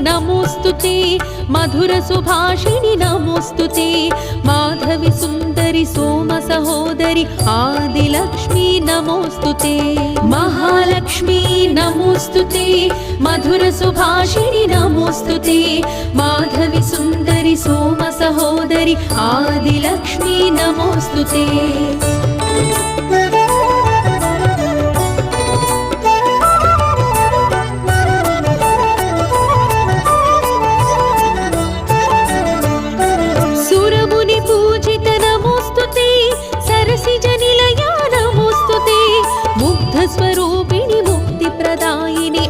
नमोस्तुते मधुर सुभाषिणि नमोस्तुते माधवी सुंदरी सोम सहोदरी आदिलक्ष्मी नमोस्तुते महालक्ष्मी नमोस्तुते मधुर सुभाषिणि नमोस्तुते माधवी सुंदरी सोम सहोदरी आदिलक्ष्मी नमोस्तुते स्वरूपिणी मुक्तिप्रदायिनी